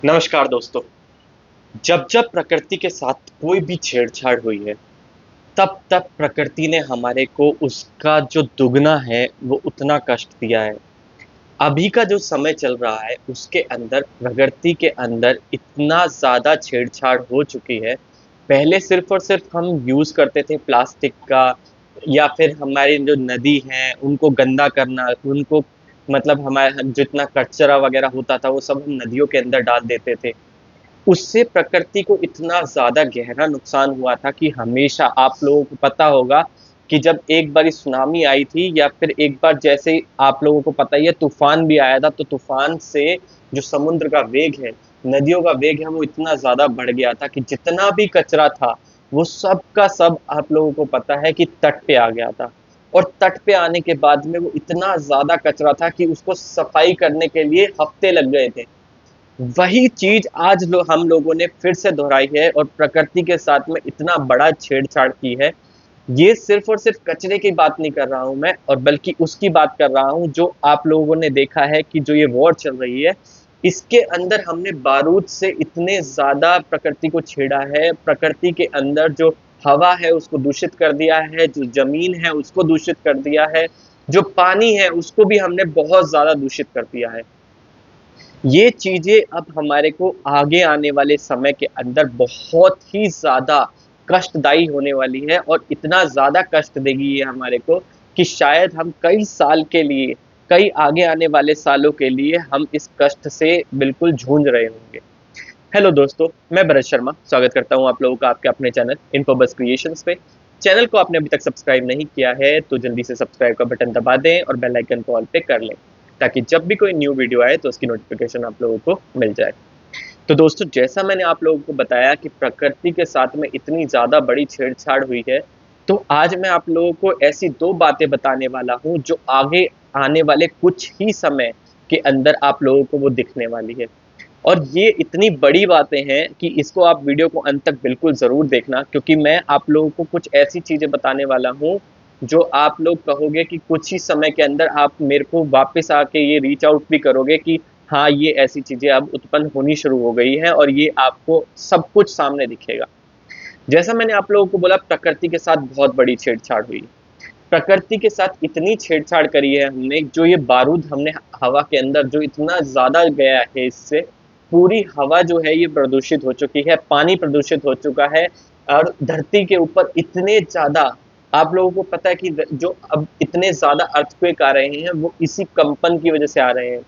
नमस्कार दोस्तों। जब जब प्रकृति के साथ कोई भी छेड़छाड़ हुई है, तब तब प्रकृति ने हमारे को उसका जो दुगना है वो उतना कष्ट दिया है। अभी का जो समय चल रहा है उसके अंदर प्रकृति के अंदर इतना ज़्यादा छेड़छाड़ हो चुकी है। पहले सिर्फ़ और सिर्फ़ हम यूज़ करते थे प्लास्टिक का, या फिर हमारी जो नदी हैं उनको गंदा करना, उनको मतलब हमारे जितना कचरा वग़ैरह होता था वो सब हम नदियों के अंदर डाल देते थे। उससे प्रकृति को इतना ज़्यादा गहरा नुकसान हुआ था कि हमेशा आप लोगों को पता होगा कि जब एक बारी सुनामी आई थी, या फिर एक बार जैसे आप लोगों को पता ही है तूफ़ान भी आया था, तो तूफ़ान से जो समुद्र का वेग है, नदियों का वेग है, वो इतना ज़्यादा बढ़ गया था कि जितना भी कचरा था, वो सब का सब आप लोगों को पता है कि तट पे आ गया था। और तट पे आने के बाद में वो इतना ज़्यादा कचरा था कि उसको सफाई करने के लिए हफ़्ते लग गए थे। वही चीज़ आज हम लोगों ने फिर से दोहराई है और प्रकृति के साथ में इतना बड़ा छेड़छाड़ की है। ये सिर्फ़ और सिर्फ़ कचरे की बात नहीं कर रहा हूँ मैं, और बल्कि उसकी बात कर रहा हूँ जो आप लोगों ने देखा है कि जो ये वॉर चल रही है, इसके अंदर हमने बारूद से इतने ज़्यादा प्रकृति को छेड़ा है, प्रकृति के अंदर जो हवा है उसको दूषित कर दिया है, जो ज़मीन है उसको दूषित कर दिया है, जो पानी है उसको भी हमने बहुत ज़्यादा दूषित कर दिया है। ये चीज़ें अब हमारे को आगे आने वाले समय के अंदर बहुत ही ज़्यादा कष्टदायी होने वाली है, और इतना ज़्यादा कष्ट देगी ये हमारे को कि शायद हम कई साल के लिए, कई आगे आने वाले सालों के लिए हम इस कष्ट से बिल्कुल जूझ रहे होंगे। हेलो दोस्तों, मैं भरत शर्मा स्वागत करता हूँ आप लोगों का आपके अपने चैनल इन्फोबस क्रिएशंस पे। चैनल को आपने अभी तक सब्सक्राइब नहीं किया है तो जल्दी से सब्सक्राइब का बटन दबा दें और बेल आइकन को ऑल पे कर लें, ताकि जब भी कोई न्यू वीडियो आए तो उसकी नोटिफिकेशन आप लोगों को मिल जाए। तो दोस्तों, जैसा मैंने आप लोगों को बताया कि प्रकृति के साथ में इतनी ज़्यादा बड़ी छेड़छाड़ हुई है, तो आज मैं आप लोगों को ऐसी 2 बातें बताने वाला हूँ जो आगे आने वाले कुछ ही समय के अंदर आप लोगों को वो दिखने वाली है। और ये इतनी बड़ी बातें हैं कि इसको आप वीडियो को अंत तक बिल्कुल ज़रूर देखना, क्योंकि मैं आप लोगों को कुछ ऐसी चीज़ें बताने वाला हूँ जो आप लोग कहोगे कि कुछ ही समय के अंदर आप मेरे को वापस आके ये रीच आउट भी करोगे कि हाँ, ये ऐसी चीज़ें अब उत्पन्न होनी शुरू हो गई हैं और ये आपको सब कुछ सामने दिखेगा। जैसा मैंने आप लोगों को बोला, प्रकृति के साथ बहुत बड़ी छेड़छाड़ हुई। प्रकृति के साथ इतनी छेड़छाड़ करी है हमने, जो ये बारूद हमने हवा के अंदर जो इतना ज़्यादा गया है, इससे पूरी हवा जो है ये प्रदूषित हो चुकी है, पानी प्रदूषित हो चुका है, और धरती के ऊपर इतने ज़्यादा आप लोगों को पता है कि जो अब इतने ज़्यादा अर्थक्वेक आ रहे हैं वो इसी कंपन की वजह से आ रहे हैं।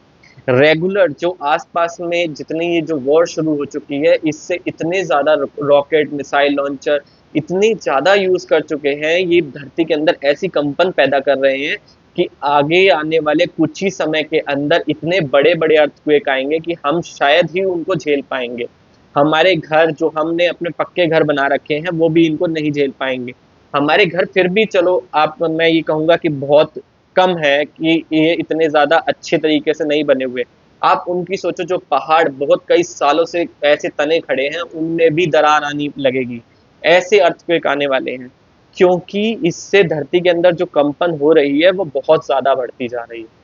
रेगुलर जो आसपास में जितनी ये जो वॉर शुरू हो चुकी है, इससे इतने ज़्यादा रॉकेट, मिसाइल लॉन्चर इतनी ज़्यादा यूज़ कर चुके हैं, ये धरती के अंदर ऐसी कंपन पैदा कर रहे हैं कि आगे आने वाले कुछ ही समय के अंदर इतने बड़े-बड़े अर्थक्वेक आएँगे कि हम शायद ही उनको झेल पाएँगे। हमारे घर जो हमने अपने पक्के घर बना रखे हैं, वो भी इनको नहीं झेल पाएँगे। हमारे घर फिर भी चलो, आप मैं ये कहूँगा कि बहुत कम है कि ये इतने ज़्यादा अच्छे तरीके से नहीं बने हुए। आप उनकी सोचो, जो पहाड़ बहुत कई सालों से ऐसे तने खड़े हैं, उनमें भी दरार आनी लगेगी। ऐसे अर्थक्वेक आने वाले हैं, क्योंकि इससे धरती के अंदर जो कंपन हो रही है, वो बहुत ज़्यादा बढ़ती जा रही है।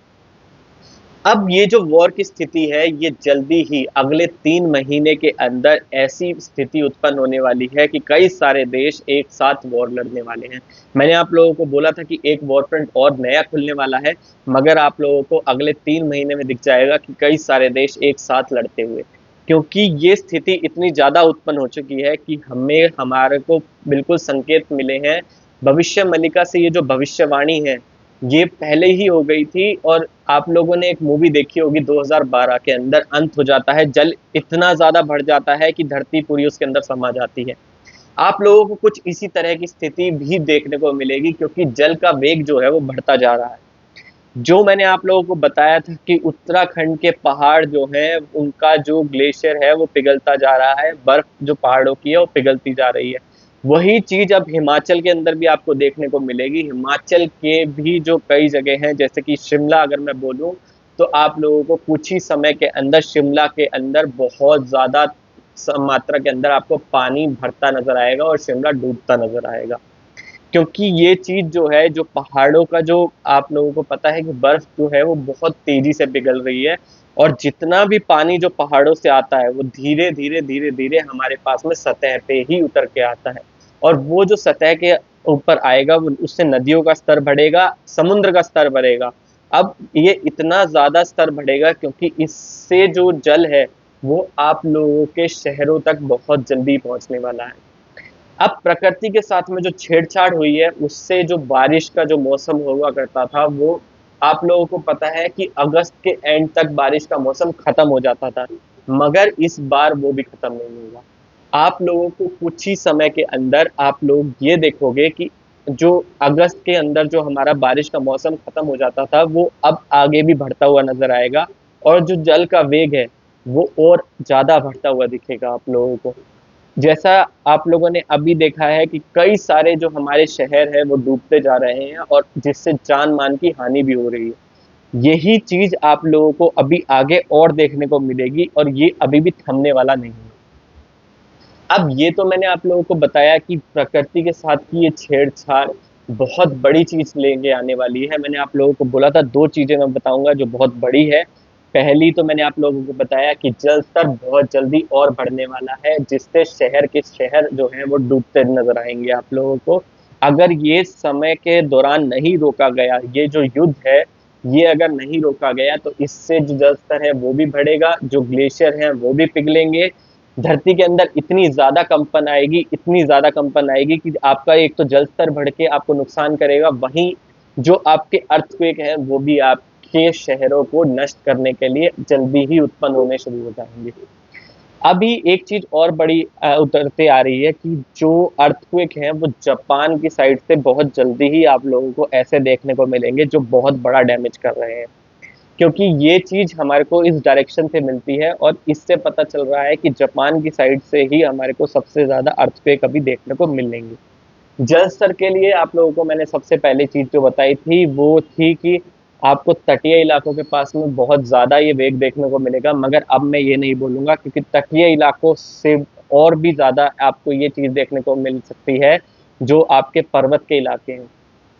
अब ये जो वॉर की स्थिति है, ये जल्दी ही अगले 3 महीने के अंदर ऐसी स्थिति उत्पन्न होने वाली है कि कई सारे देश एक साथ वॉर लड़ने वाले हैं। मैंने आप लोगों को बोला था कि एक वॉर फ्रंट और नया खुलने वाला है, मगर आप लोगों को अगले 3 महीने में दिख जाएगा कि कई सारे देश एक साथ लड़ते हुए। क्योंकि ये स्थिति इतनी ज़्यादा उत्पन्न हो चुकी है कि हमारे को बिल्कुल संकेत मिले हैं। भविष्य मल्लिका से ये जो भविष्यवाणी है, ये पहले ही हो गई थी, और आप लोगों ने एक मूवी देखी होगी 2012 के अंदर, अंत हो जाता है, जल इतना ज़्यादा बढ़ जाता है कि धरती पूरी उसके अंदर समा जाती है। आप लोगों को कुछ इसी तरह की स्थिति भी देखने को मिलेगी, क्योंकि जल का वेग जो है वो बढ़ता जा रहा है। जो मैंने आप लोगों को बताया था कि उत्तराखंड के पहाड़ जो हैं, उनका जो ग्लेशियर है वो पिघलता जा रहा है, बर्फ जो पहाड़ों की है वो पिघलती जा रही है। वही चीज़ अब हिमाचल के अंदर भी आपको देखने को मिलेगी। हिमाचल के भी जो कई जगह हैं, जैसे कि शिमला अगर मैं बोलूँ, तो आप लोगों को कुछ ही समय के अंदर शिमला के अंदर बहुत ज़्यादा मात्रा के अंदर आपको पानी भरता नज़र आएगा और शिमला डूबता नज़र आएगा। क्योंकि ये चीज़ जो है, जो पहाड़ों का जो आप लोगों को पता है कि बर्फ़ जो है वो बहुत तेज़ी से पिघल रही है, और जितना भी पानी जो पहाड़ों से आता है वो धीरे धीरे धीरे धीरे हमारे पास में सतह पे ही उतर के आता है। और वो जो सतह के ऊपर आएगा वो उससे नदियों का स्तर बढ़ेगा, समुद्र का स्तर बढ़ेगा। अब ये इतना ज़्यादा स्तर बढ़ेगा क्योंकि इससे जो जल है वो आप लोगों के शहरों तक बहुत जल्दी पहुंचने वाला है। अब प्रकृति के साथ में जो छेड़छाड़ हुई है उससे जो बारिश का जो मौसम हुआ करता था वो आप लोगों को पता है कि अगस्त के एंड तक बारिश का मौसम खत्म हो जाता था, मगर इस बार वो भी खत्म नहीं होगा। आप लोगों को कुछ ही समय के अंदर आप लोग ये देखोगे कि जो अगस्त के अंदर जो हमारा बारिश का मौसम खत्म हो जाता था वो अब आगे भी बढ़ता हुआ नजर आएगा, और जो जल का वेग है वो और ज्यादा बढ़ता हुआ दिखेगा आप लोगों को। जैसा आप लोगों ने अभी देखा है कि कई सारे जो हमारे शहर है वो डूबते जा रहे हैं और जिससे जान मान की हानि भी हो रही है। यही चीज आप लोगों को अभी आगे और देखने को मिलेगी और ये अभी भी थमने वाला नहीं है। अब ये तो मैंने आप लोगों को बताया कि प्रकृति के साथ की ये छेड़छाड़ बहुत बड़ी चीज लेके आने वाली है। मैंने आप लोगों को बोला था दो चीजें मैं बताऊंगा जो बहुत बड़ी है। पहली तो मैंने आप लोगों को बताया कि जल स्तर बहुत जल्दी और बढ़ने वाला है, जिससे शहर के शहर जो हैं वो डूबते नजर आएंगे आप लोगों को। अगर ये समय के दौरान नहीं रोका गया, ये जो युद्ध है ये अगर नहीं रोका गया तो इससे जो जल स्तर है वो भी बढ़ेगा, जो ग्लेशियर हैं वो भी पिघलेंगे। धरती के अंदर इतनी ज़्यादा कंपन आएगी, इतनी ज़्यादा कंपन आएगी कि आपका एक तो जल स्तर बढ़ के आपको नुकसान करेगा, वहीं जो आपके अर्थक्वेक हैं वो भी आपके शहरों को नष्ट करने के लिए जल्दी ही उत्पन्न होने शुरू हो जाएंगे। अभी एक चीज और बड़ी उतरते आ रही है कि जो अर्थक्वेक हैं वो जापान की साइड से बहुत जल्दी ही आप लोगों को ऐसे देखने को मिलेंगे जो बहुत बड़ा डैमेज कर रहे हैं, क्योंकि ये चीज हमारे को इस डायरेक्शन से मिलती है और इससे पता चल रहा है कि जापान की साइड से ही हमारे को सबसे ज्यादा अर्थक्वेक अभी देखने को मिलेंगे। जल स्तर के लिए आप लोगों को मैंने सबसे पहले चीज जो बताई थी वो थी कि आपको तटीय इलाकों के पास में बहुत ज्यादा ये वेग देखने को मिलेगा, मगर अब मैं ये नहीं बोलूंगा क्योंकि तटीय इलाकों से और भी ज्यादा आपको ये चीज देखने को मिल सकती है। जो आपके पर्वत के इलाके हैं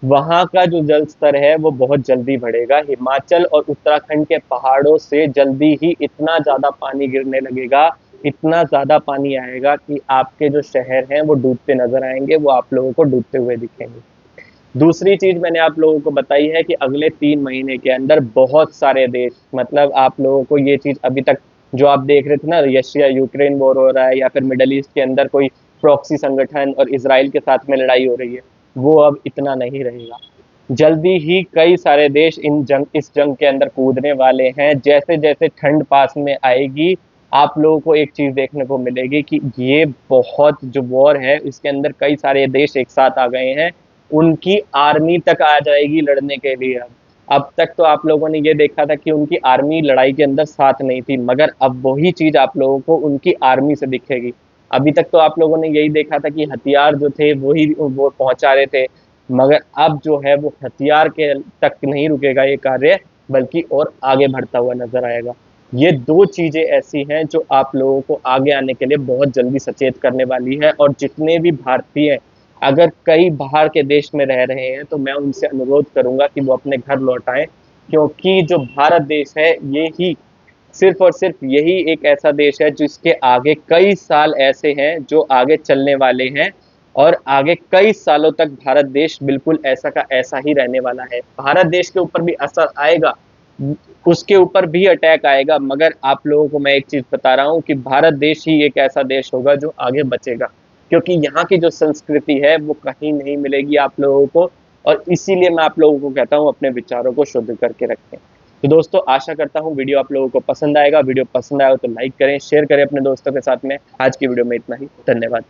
वहाँ का जो जल स्तर है वो बहुत जल्दी बढ़ेगा। हिमाचल और उत्तराखंड के पहाड़ों से जल्दी ही इतना ज़्यादा पानी गिरने लगेगा, इतना ज़्यादा पानी आएगा कि आपके जो शहर हैं वो डूबते नज़र आएंगे, वो आप लोगों को डूबते हुए दिखेंगे। दूसरी चीज़ मैंने आप लोगों को बताई है कि अगले 3 महीने के अंदर बहुत सारे देश, मतलब आप लोगों को ये चीज़ अभी तक जो आप देख रहे थे ना, रशिया यूक्रेन वॉर हो रहा है या फिर मिडल ईस्ट के अंदर कोई प्रॉक्सी संगठन और इजराइल के साथ में लड़ाई हो रही है, वो अब इतना नहीं रहेगा। जल्दी ही कई सारे देश इस जंग के अंदर कूदने वाले हैं। जैसे जैसे ठंड पास में आएगी आप लोगों को एक चीज देखने को मिलेगी कि ये बहुत जो वॉर है इसके अंदर कई सारे देश एक साथ आ गए हैं, उनकी आर्मी तक आ जाएगी लड़ने के लिए। अब तक तो आप लोगों ने ये देखा था कि उनकी आर्मी लड़ाई के अंदर साथ नहीं थी, मगर अब वही चीज आप लोगों को उनकी आर्मी से दिखेगी। अभी तक तो आप लोगों ने यही देखा था कि हथियार जो थे वही वो पहुंचा रहे थे, मगर अब जो है वो हथियार के तक नहीं रुकेगा ये कार्य, बल्कि और आगे बढ़ता हुआ नजर आएगा। ये दो चीजें ऐसी हैं जो आप लोगों को आगे आने के लिए बहुत जल्दी सचेत करने वाली है। और जितने भी भारतीय अगर कई बाहर के देश में रह रहे हैं तो मैं उनसे अनुरोध करूंगा कि वो अपने घर लौट आएं, क्योंकि जो भारत देश है ये ही सिर्फ और सिर्फ यही एक ऐसा देश है जिसके आगे कई साल ऐसे हैं जो आगे चलने वाले हैं, और आगे कई सालों तक भारत देश बिल्कुल ऐसा का ऐसा ही रहने वाला है। भारत देश के ऊपर भी असर आएगा, उसके ऊपर भी अटैक आएगा, मगर आप लोगों को मैं एक चीज बता रहा हूँ कि भारत देश ही एक ऐसा देश होगा जो आगे बचेगा, क्योंकि यहाँ की जो संस्कृति है वो कहीं नहीं मिलेगी आप लोगों को। और इसीलिए मैं आप लोगों को कहता हूँ अपने विचारों को शुद्ध करके रखें। तो दोस्तों आशा करता हूँ वीडियो आप लोगों को पसंद आएगा। वीडियो पसंद आया हो तो लाइक करें, शेयर करें अपने दोस्तों के साथ में। आज की वीडियो में इतना ही, धन्यवाद।